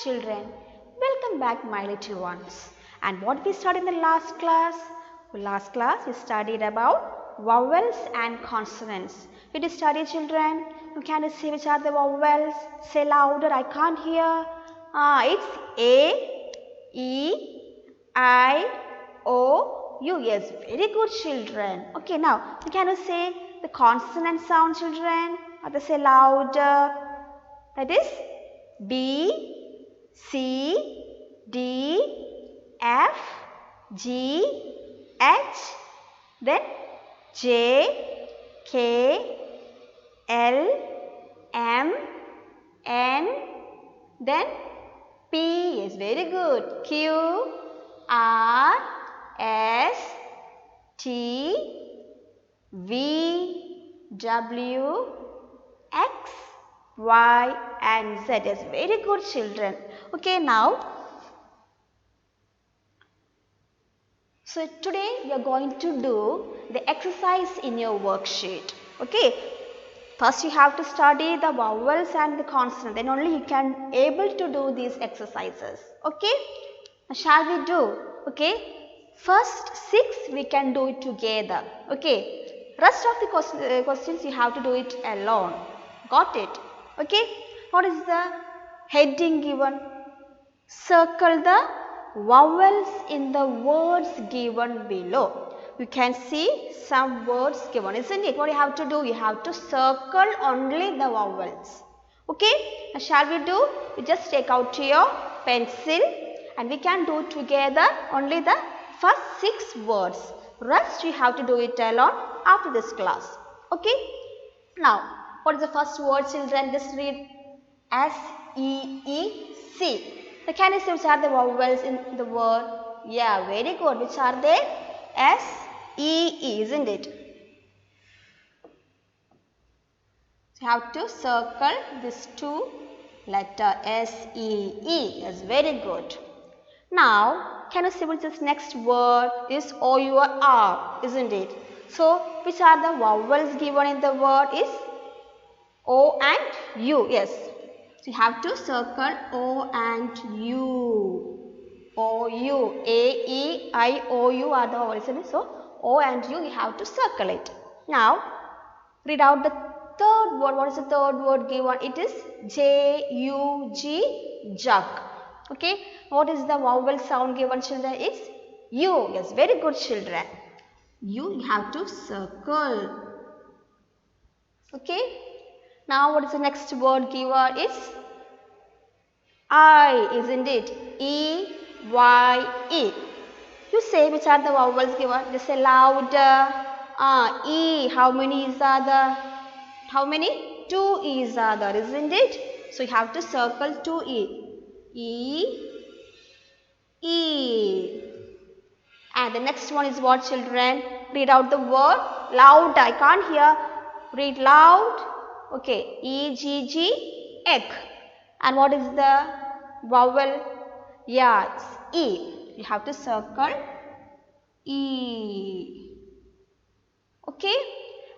children, welcome back my little ones. And what we studied in the last class? Last class we studied about vowels and consonants. Did you study children? Can you say which are the vowels? Say louder, I can't hear. It's A, E, I, O, U. Yes, very good children. Okay, now can you say the consonant sound children? Or they say louder. That is B, C, D, F, G, H, then J, K, L, M, N, then P. Yes, very good. Q, R, S, T, V, W, X, Y and Z. Yes, very good children. Okay, now, so today we are going to do the exercise in your worksheet. Okay, first you have to study the vowels and the consonant, then only you can able to do these exercises. Okay, now shall we do? Okay, first 6 we can do it together. Okay, rest of the questions you have to do it alone. Got it? Okay, what is the heading given? Circle the vowels in the words given below. You can see some words given, isn't it? What you have to do? You have to circle only the vowels. Okay, now shall we do? You just take out your pencil and we can do together only the first 6 words. Rest you have to do it alone after this class. Okay, now what is the first word children? Just read S-E-E-C. Now can you see which are the vowels in the word? Yeah, very good. Which are they? S-E-E, isn't it? So you have to circle these 2 letters S-E-E. Yes, very good. Now, can you see which this next word is O-U-R, isn't it? So, which are the vowels given in the word is O and U. Yes. So, you have to circle O and U. O, U, A, E, I, O, U are the vowels. So, O and U, you have to circle it. Now, read out the third word. What is the third word given? It is J, U, G, jug. Okay. What is the vowel sound given children? It's U. Yes, very good children. You have to circle. Okay. Now, what is the next word given? It's I, isn't it? E, Y, E. You say which are the vowels given? Just say louder. E, how many E's are there? How many? 2 E's are there, isn't it? So, you have to circle 2 E. E, E. And the next one is what children? Read out the word loud. I can't hear. Read loud. Okay. E, G, G, egg. And what is the vowel? Yeah, it's E. You have to circle E. Okay.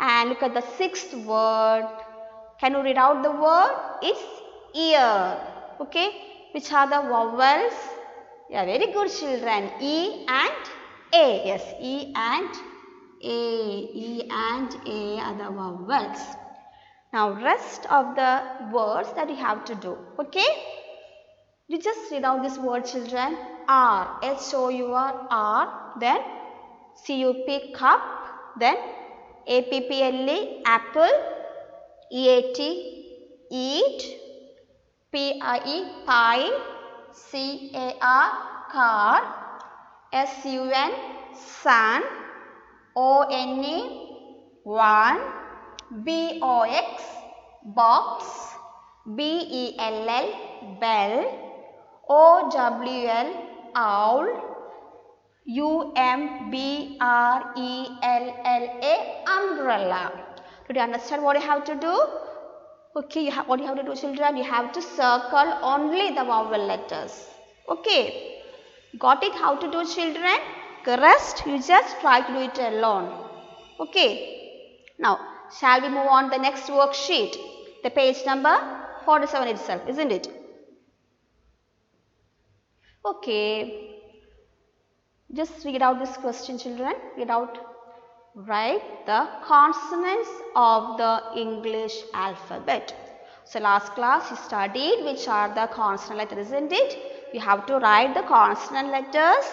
And look at the 6th word. Can you read out the word? It's ear. Okay. Which are the vowels? Yeah, very good children. E and A. Yes, E and A. E and A are the vowels. Now, rest of the words that you have to do. Okay? You just read out this word children. R. H-O-U-R. R. Then C-U-P. Cup. Then A-P-P-L-E. Apple. E-A-T. Eat. P-I-E. Pie. C-A-R, car, S-U-N, sun, O-N-E, one, B-O-X, box, B-E-L-L, bell, O-W-L, owl, U-M-B-R-E-L-L-A, umbrella. Do you understand what you have to do? Okay, what you have to do children? You have to circle only the vowel letters. Okay, got it how to do children? The rest you just try to do it alone. Okay, now shall we move on to the next worksheet? The page number 47 itself, isn't it? Okay. Just read out this question, children. Read out. Write the consonants of the English alphabet. So last class you studied which are the consonant letters, isn't it? You have to write the consonant letters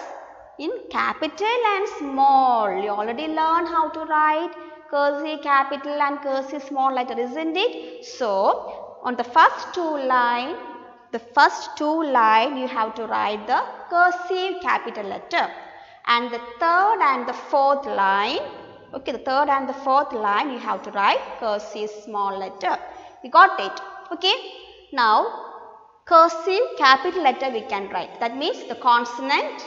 in capital and small. You already learned how to write cursive capital and cursive small letter, isn't it? So on the first two line you have to write the cursive capital letter, and the third and the fourth line, okay, the third and the fourth line you have to write cursive small letter. You got it? Okay. Now cursive capital letter we can write. That means the consonant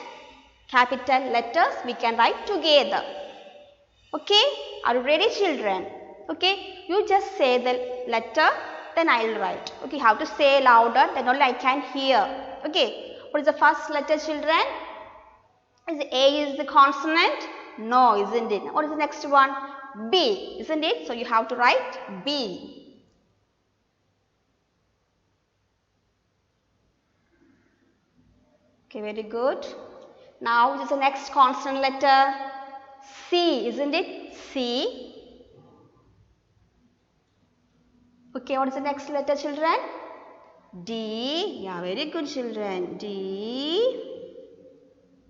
capital letters we can write together. Okay. Are you ready, children? Okay. You just say the letter, then I will write. Okay. You have to say louder, then only I can hear. Okay. What is the first letter, children? Is A is the consonant? No, isn't it? What is the next one? B, isn't it? So you have to write B. Okay, very good. Now which is the next consonant letter? C, isn't it? C. Okay, what is the next letter, children? D. Yeah, very good, children. D.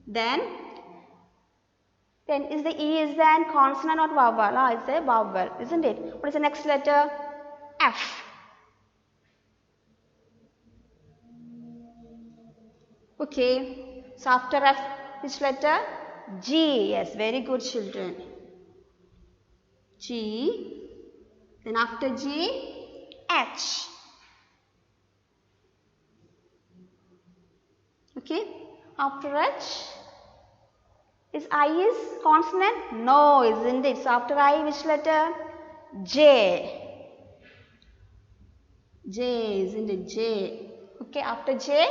Then is the E is then consonant or vowel? Ah, it's a vowel, isn't it? What is the next letter? F. Okay. So after F, which letter? G. Yes, very good, children. G. Then after G, H. Okay. After H, is I is consonant? No, isn't it? So after I, which letter? J. J, isn't it? J. Okay, after J,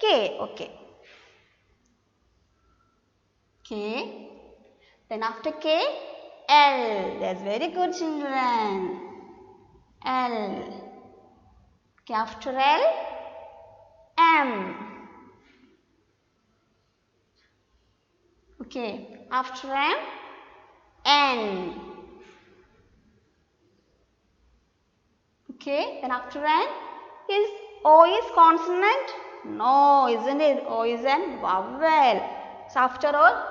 K. Okay. K. Then after K, L. That's very good, children. L. Okay, after L, M. Okay, after M, N. Okay, then after N, is O is consonant? No, isn't it? O is an vowel. So after O,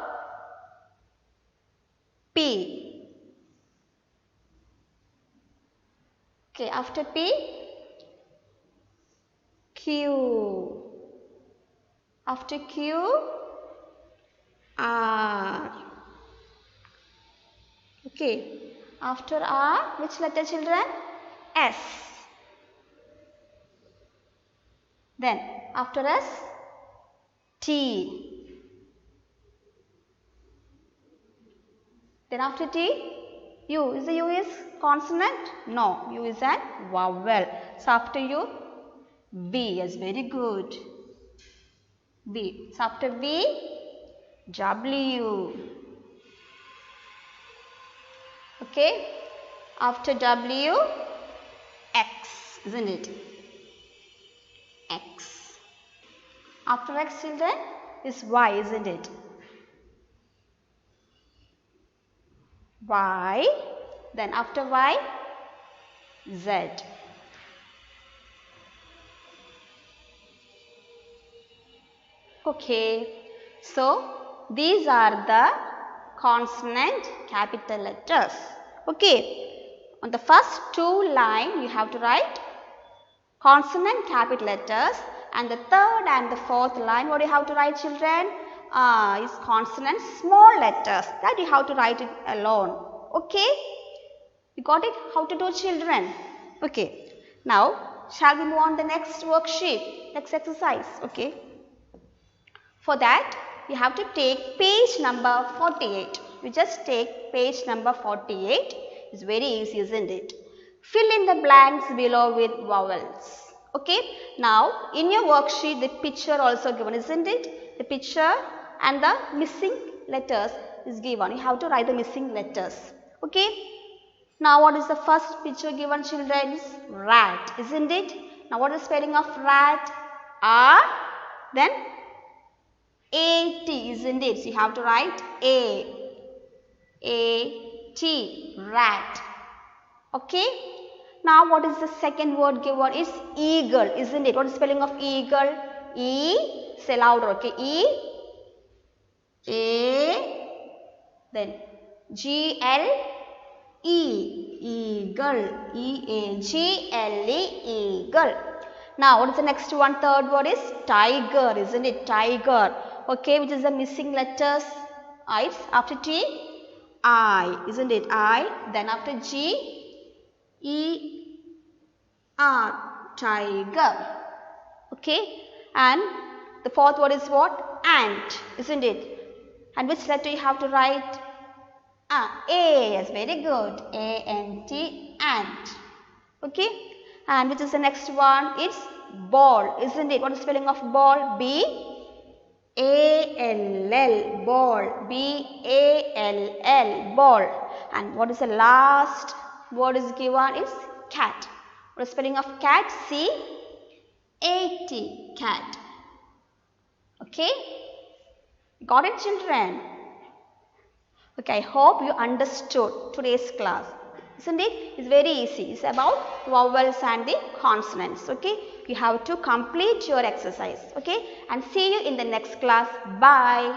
P. Okay, after P, Q. After Q, R. Okay, after R, which letter, children? S. Then after S, T. Then after T, U. Is the U is consonant? No, U is an vowel. So after U, V. Yes, very good. V. So after V, W. Okay. After W, X, isn't it? X. After X, children, is Y, isn't it? Y. Then after Y, Z. Okay. So these are the consonant capital letters. Okay. On the first two lines, you have to write consonant capital letters, and the third and the fourth line, what do you have to write, children? Is consonant small letters. That you have to write it alone. Okay. You got it? How to do, children? Okay. Now, shall we move on the next worksheet, next exercise? Okay. For that, you have to take page number 48. You just take page number 48. It's very easy, isn't it? Fill in the blanks below with vowels. Okay. Now, in your worksheet, the picture also given, isn't it? The picture and the missing letters is given. You have to write the missing letters. Okay. Now, what is the first picture given, children? Rat, isn't it? Now, what is the spelling of rat? R, then A-T, isn't it? So you have to write A-T, rat. Okay. Now what is the second word given? Is eagle, isn't it? What is the spelling of eagle? E, say louder, okay. E-A, then G-L-E, eagle, E-A-G-L-E, eagle. Now what is the next one? Third word is tiger, isn't it? Tiger. Okay, which is the missing letters? It's after T, I, isn't it? I, then after G, E-R, tiger. Okay, and the fourth word is what? Ant, isn't it? And which letter you have to write? A, yes, very good. A-N-T, ant. Okay, and which is the next one? It's ball, isn't it? What is the spelling of ball? B-A-L-L, ball, B-A-L-L, ball. And what is the last word is given? Is cat. What is the spelling of cat? C-A-T, cat. Okay, got it, children? Okay, I hope you understood today's class. Isn't it? It's very easy. It's about vowels and the consonants. Okay, you have to complete your exercise. Okay, and see you in the next class. Bye.